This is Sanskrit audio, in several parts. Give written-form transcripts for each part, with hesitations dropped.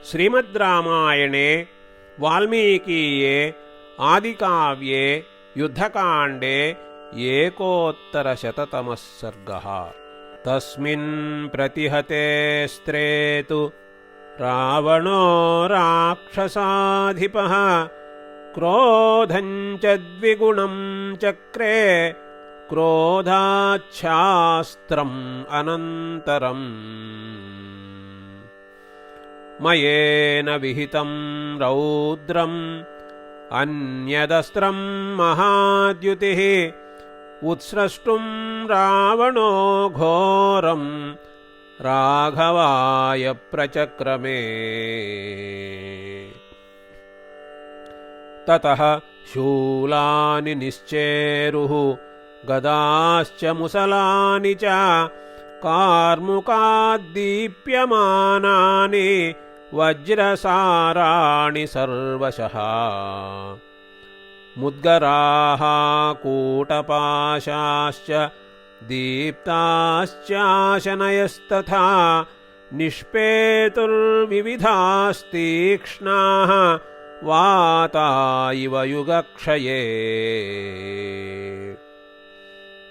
श्रीमद्रामायणे वाल्मीकीये आदिकाव्ये युद्धकाण्डे 1,000तमः सर्गः। तस्मिन् प्रतिहतेऽस्त्रे तु रावणो राक्षसाधिपः क्रोधं च द्विगुणं चक्रे क्रोधाच्छास्त्रम् अनन्तरम्। मयेन विहितं रौद्रम् अन्यदस्त्रं महाद्युतिः उत्स्रष्टुं रावणो घोरं राघवाय प्रचक्रमे। ततः शूलानि निश्चेरुः गदाश्च मुसलानि च कार्मुकाद्दीप्यमानानि वज्रसाराणि सर्वशः। मुद्गराः कूटपाशाश्च दीप्ताश्चाशनयस्तथा निष्पेतुर्विविधास्तीक्ष्णाः वाता इव युगक्षये।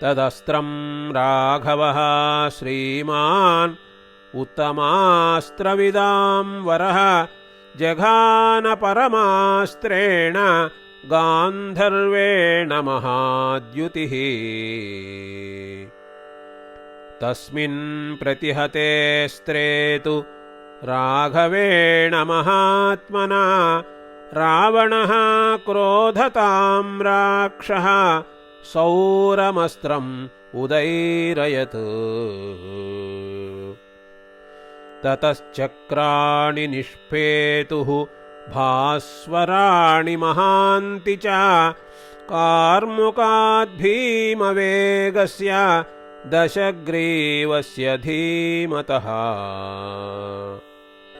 तदस्त्रं राघवः श्रीमान् उत्तमास्त्रविदां वरः जघान परमास्त्रेण गान्धर्वेण महाद्युतिः। तस्मिन् प्रतिहतेऽस्त्रे तु राघवेण महात्मना रावणः क्रोधतां राक्षः सौरमस्त्रम् उदैरयत्। ततश्चक्राणि निष्पेतुः भास्वराणि महान्ति च कार्मुकाद्भीमवेगस्य दशग्रीवस्य धीमतः।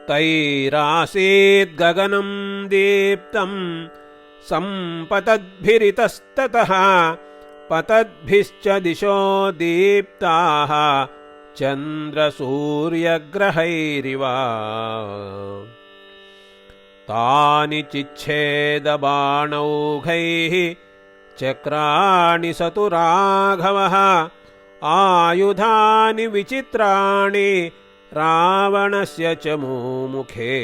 तैरासीद्गगनं दीप्तं सम्पतद्भिरितस्ततः पतद्भिश्च दिशो दीप्ताः चन्द्रसूर्यग्रहैरिव। तानि चिच्छेदबाणौघैः चक्राणि स तु राघवः आयुधानि विचित्राणि रावणस्य च मुमुखे।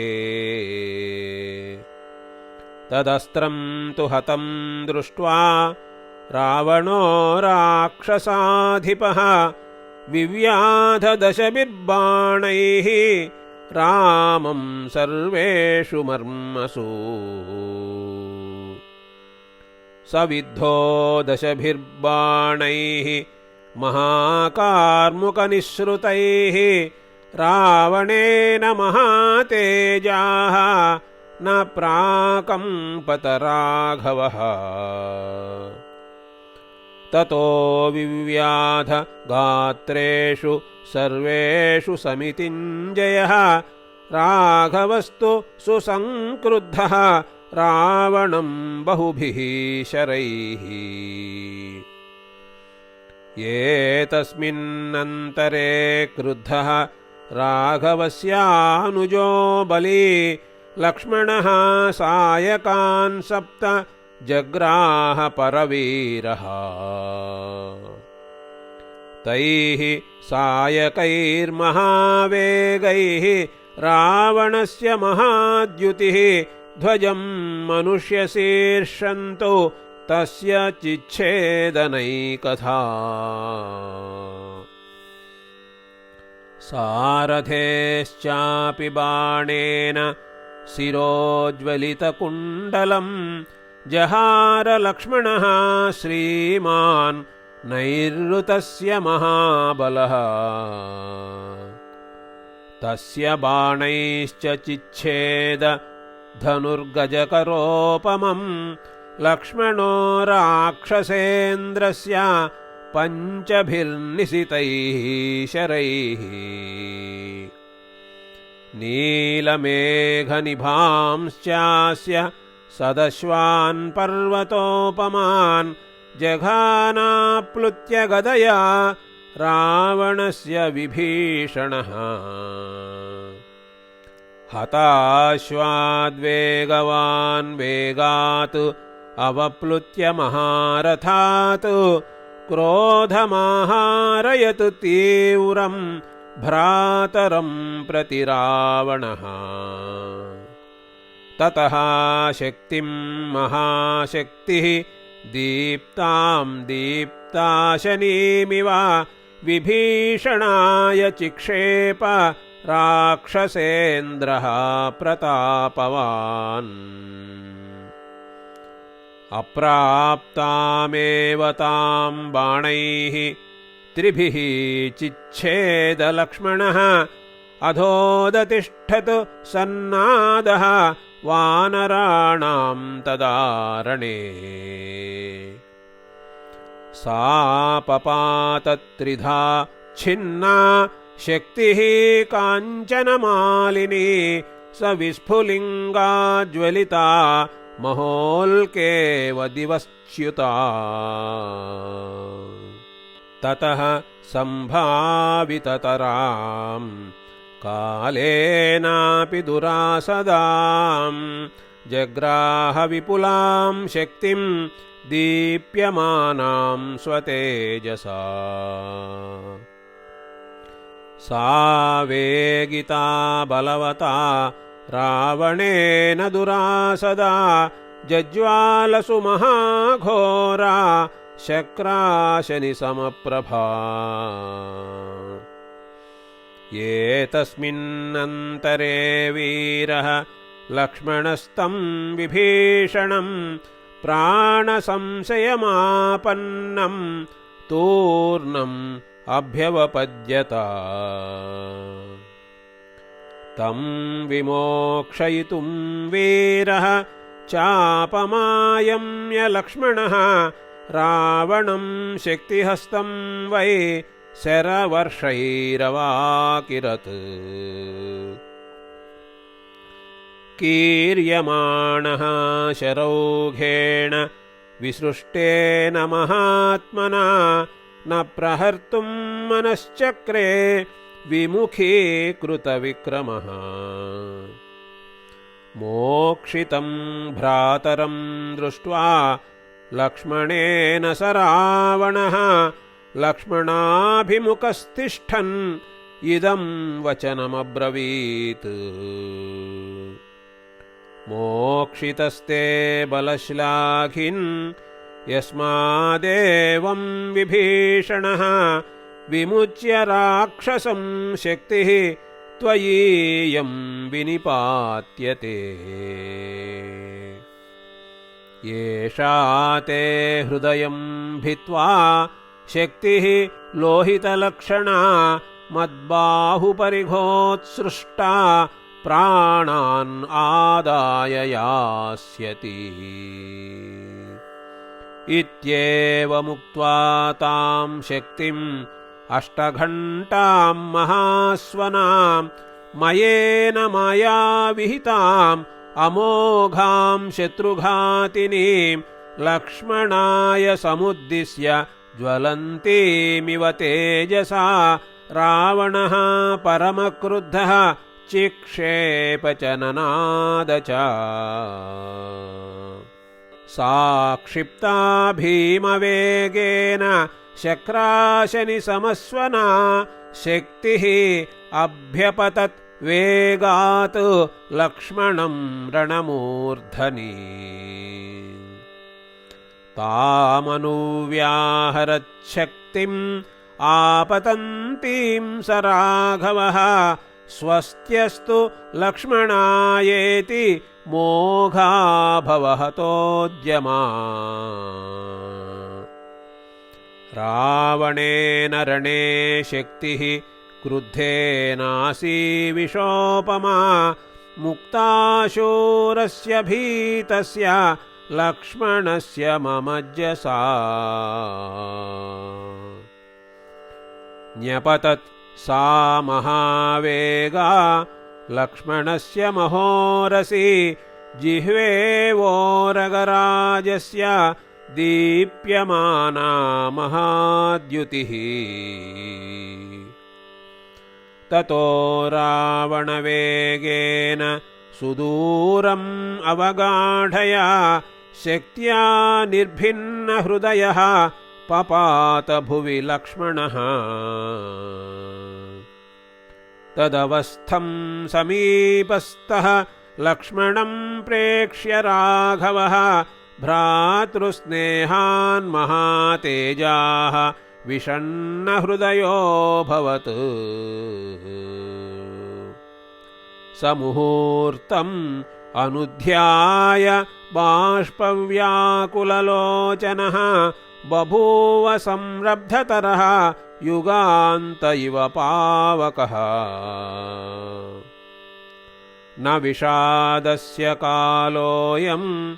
तदस्त्रं तु हतं दृष्ट्वा रावणो राक्षसाधिपः विव्याधदशभिर्बाणैः रामं सर्वेषु मर्मसु। स विद्धो दशभिर्बाणैः महाकार्मुकनिःसृतैः रावणेन महातेजाः न प्राकम्पत राघवः। ततो विव्याध गात्रेषु सर्वेषु समितिञ्जयः राघवस्तु सुसंक्रुद्धः रावणं बहुभिः शरैः। एतस्मिन्नन्तरे क्रुद्धः राघवस्यानुजो बली लक्ष्मणः सायकान् 7 जग्राह परवीरः। तैः सायकैर्महावेगैः रावणस्य महाद्युतिः ध्वजं मनुष्यशीर्षन्तु तस्य चिच्छेदनैकथा। सारथेश्चापि बाणेन शिरोज्वलितकुण्डलम् जहार लक्ष्मणः श्रीमान् नैरृतस्य महाबलः। तस्य बाणैश्च चिच्छेद धनुर्गजकरोपमम् लक्ष्मणो राक्षसेन्द्रस्य 5 शरैः। नीलमेघनिभांश्चास्य सदश्वान् पर्वतोपमान् जघानाप्लुत्य गदया रावणस्य विभीषणः। हताश्वाद्वेगवान् वेगात् अवप्लुत्य महारथात् क्रोधमाहारयत् तीव्रं भ्रातरं प्रति रावणः। ततः शक्तिं महाशक्तिः दीप्तां दीप्ताशनीमिव विभीषणाय चिक्षेप राक्षसेन्द्रः प्रतापवान्। अप्राप्तामेव तां बाणैः त्रिभिः चिच्छेदलक्ष्मणः अधोदतिष्ठत् सन्नादः वानराणां तदारणे। सा पपातत्रिधा छिन्ना शक्तिः काञ्चनमालिनी स विस्फुलिङ्गा ज्वलिता महोल्केव दिवश्च्युता। ततः सम्भाविततरां कालेनापि दुरासदां जग्राह विपुलां शक्तिं दीप्यमानां स्वतेजसा। सा वेगिता बलवता रावणेन दुरासदा जज्वालसु महाघोरा शक्राशनिसमप्रभा। एतस्मिन्नन्तरे वीरः लक्ष्मणस्तं विभीषणं प्राणसंशयमापन्नं तूर्णम् अभ्यवपद्यत। तं विमोक्षयितुं वीरः चापमायम्य लक्ष्मणः रावणं शक्तिहस्तं वै शरवर्षैरवाकिरत्। कीर्यमाणः शरौघेण विसृष्टेन महात्मना न प्रहर्तुं मनश्चक्रे विमुखीकृतविक्रमः। मोक्षितं भ्रातरं दृष्ट्वा लक्ष्मणेन स रावणः लक्ष्मणाभिमुखस्तिष्ठन् इदं वचनमब्रवीत्। मोक्षितस्ते बलश्लाघिन् यस्मादेवं विभीषणः विमुच्य राक्षसं शक्तिः त्वयीयं विनिपात्यते। येषा ते हृदयं भित्वा शक्तिः लोहितलक्षणा मद्बाहुपरिघोत्सृष्टा प्राणान् आदाय यास्यति। इत्येवमुक्त्वा तां शक्तिम् अष्टघण्टां महास्वनां मयेन माया विहिताम् अमोघां शत्रुघातिनीं लक्ष्मणाय समुद्दिश्य ज्वलन्तीमिव तेजसा रावणः परमक्रुद्धः चिक्षेप च ननाद च। सा क्षिप्ता भीमवेगेन शक्राशनिसमस्वना शक्तिः अभ्यपतत् वेगात् लक्ष्मणं रणमूर्धनि। तामनुव्याहरच्छक्तिम् आपतन्तीं स राघवः स्वस्त्यस्तु लक्ष्मणायेति मोघाभवहतोद्यमा। रावणेन रणे शक्तिः क्रुद्धेनासीविषोपमा मुक्ताशूरस्य भीतस्य लक्ष्मणस्य ममज्जसा। न्यपतत् सा महावेगा लक्ष्मणस्य महोरसि जिह्वेवोरगराजस्य दीप्यमाना महाद्युतिः। ततो रावणवेगेन सुदूरम् अवगाढया शक्त्या निर्भिन्नहृदयः पपात भुवि लक्ष्मणः। तदवस्थं समीपस्थः लक्ष्मणं प्रेक्ष्य राघवः भ्रातृस्नेहान् महातेजाः विषण्णहृदयोऽभवत्। समुहूर्तम् अनुध्याय बाष्पव्याकुललोचनः बभूव संरब्धतरः युगान्त इव पावकः। न विषादस्य कालोऽयम्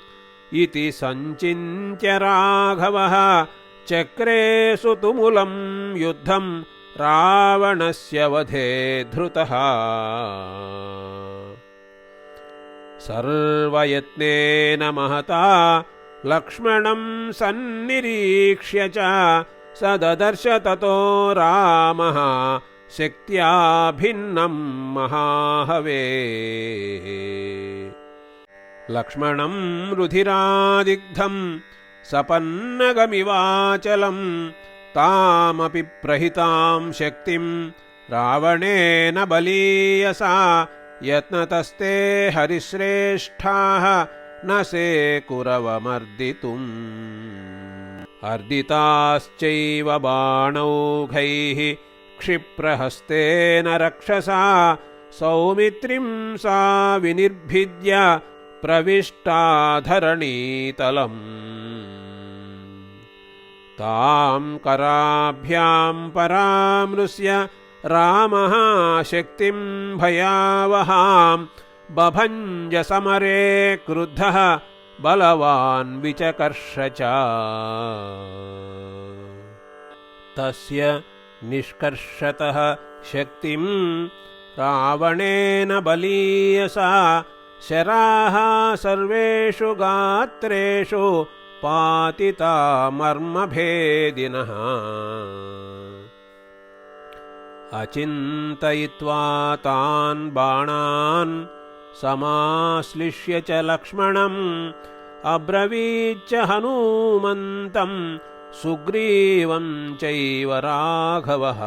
इति सञ्चिन्त्य राघवः चक्रे सुतुमुलं युद्धं रावणस्य वधे धृतः। सर्वयत्नेन महता लक्ष्मणं सन्निरीक्ष्य च स ददर्श ततो रामः शक्त्या भिन्नं महाहवे। लक्ष्मणं रुधिरादिग्धं सपन्नगमिवाचलं तामपि प्रहितां शक्तिं रावणेन बलीयसा यत्नतस्ते हरिश्रेष्ठाः न सेकुरवमर्दितुम्। अर्दिताश्चैव बाणौघैः क्षिप्रहस्तेन रक्षसा सौमित्रिं सा विनिर्भिद्य प्रविष्टा धरणीतलम्। तां कराभ्यां परामृश्य रामः शक्तिं भयावहां बभञ्ज समरे क्रुद्धः बलवान् विचकर्ष च। तस्य निष्कर्षतः शक्तिं रावणेन बलीयसा शराः सर्वेषु गात्रेषु पातिता मर्मभेदिनः। अचिन्तयित्वा तान् बाणान् समाश्लिष्य च लक्ष्मणम् अब्रवीच्च हनूमन्तं सुग्रीवं चैव राघवः।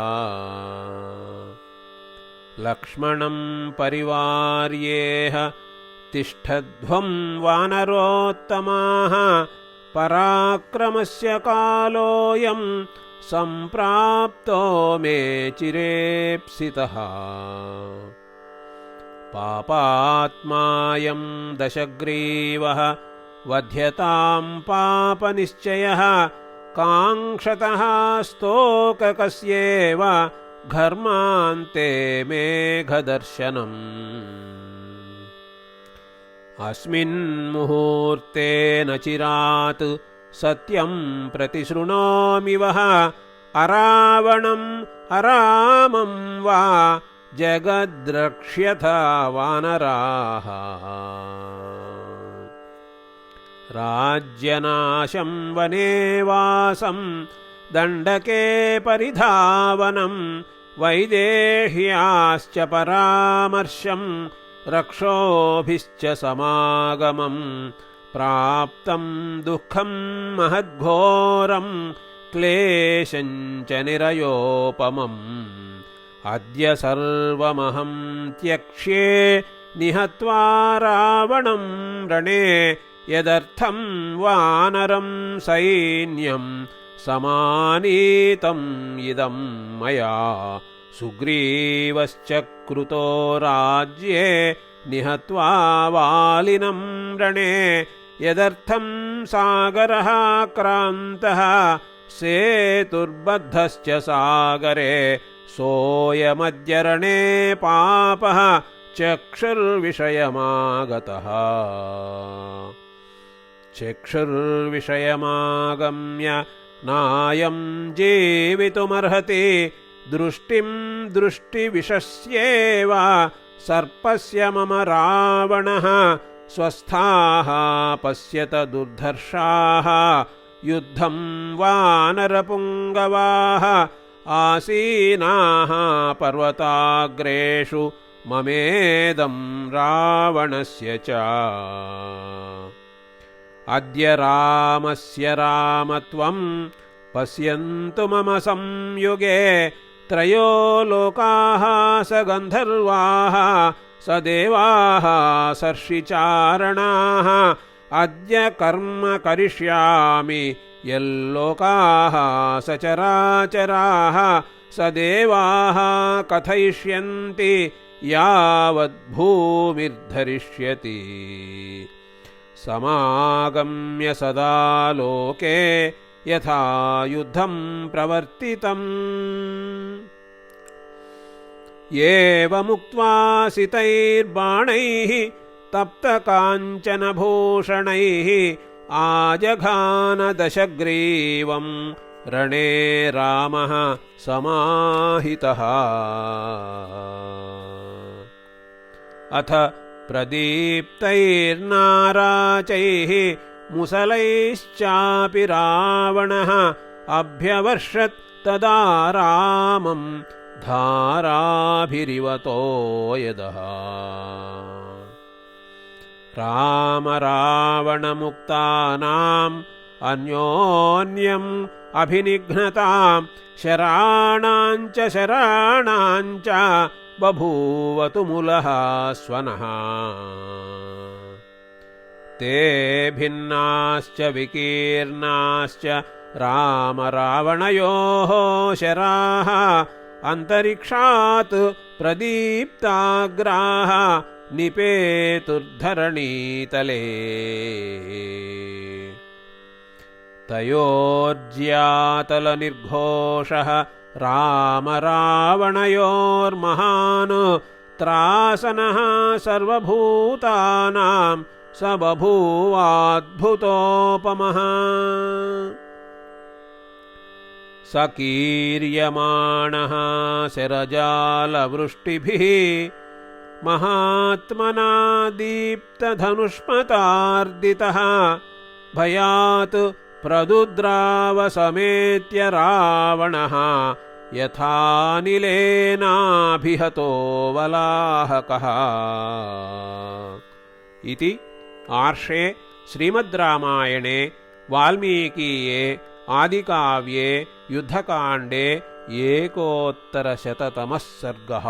लक्ष्मणं परिवार्येह तिष्ठध्वं वानरोत्तमाः पराक्रमस्य कालोऽयं सम्प्राप्तो मे चिरेप्सितः। पापात्मायं दशग्रीवः वध्यतां पापनिश्चयः काङ्क्षतः स्तोककस्येव घर्मान्ते मेघदर्शनम्। अस्मिन् मुहूर्ते न चिरात् सत्यं प्रतिशृणोमि वः अरावणम् अरामं वा जगद्रक्ष्यथ वानराः। राज्यनाशं वनेवासं दण्डके परिधावनं वैदेह्याश्च परामर्शं रक्षोभिश्च समागमं प्राप्तं दुःखं महद्घोरं क्लेशं च निरयोपमम्। अद्य सर्वमहं त्यक्ष्ये निहत्वा रावणं रणे यदर्थं वानरं सैन्यं समानीतम् इदं मया। सुग्रीवश्च कृतो राज्ये निहत्वा वालिनं रणे यदर्थं सागरः क्रान्तः सेतुर्बद्धश्च सागरे सोऽयमद्य रणे पापः चक्षुर्विषयमागतः। चक्षुर्विषयमागम्य नायं जीवितुमर्हति दृष्टिं दृष्टिविषस्येव सर्पस्य मम रावणः स्वस्थाः पश्यत दुर्धर्षाः युद्धं वानरपुङ्गवाः आसीनाः पर्वताग्रेषु ममेदं रावणस्य च। अद्य रामस्य रामत्वं पश्यन्तु मम संयुगे त्रयो लोकाः स गन्धर्वाः स देवाः सर्षिचारणाः अद्य कर्म करिष्यामि यल्लोकाः सचराचराः स देवाः कथयिष्यन्ति यावद्भूमिर्धरिष्यति समागम्य सदा लोके यथा युद्धं प्रवर्तितम्। एवमुक्त्वा सितैर्बाणैः तप्तकाञ्चनभूषणैः आजघान दशग्रीवं रणे रामः समाहितः। अथ प्रदीप्तैर्नाराचैः मुसलैश्चापि रावणः अभ्यवर्षत् तदा रामं धाराभिरिवतो यदः। राम रावणमुक्तानाम् अन्योन्यम् अभिनिघ्नताम् शराणाञ्च शराणाञ्च बभूवतु मुलः स्वनः। ते भिन्नाश्च विकीर्णाश्च राम रावणयोः शराः अन्तरिक्षात् प्रदीप्ताग्राः निपेतुर्धरणीतले। तयोर्ज्यातलनिर्घोषः राम रावणयोर्महान् त्रासनः सर्वभूतानां स बभूवाद्भुतोपमः। स कीर्यमाणः शरजालवृष्टिभिः महात्मना दीप्तधनुष्मतार्दितः भयात् प्रदुद्रावसमेत्य रावणः यथानिलेनाभिहतो वलाहकः। इति आर्षे श्रीमद्रामायणे वाल्मीकीये आदिकाव्ये युद्धकाण्डे 100तमः सर्गः।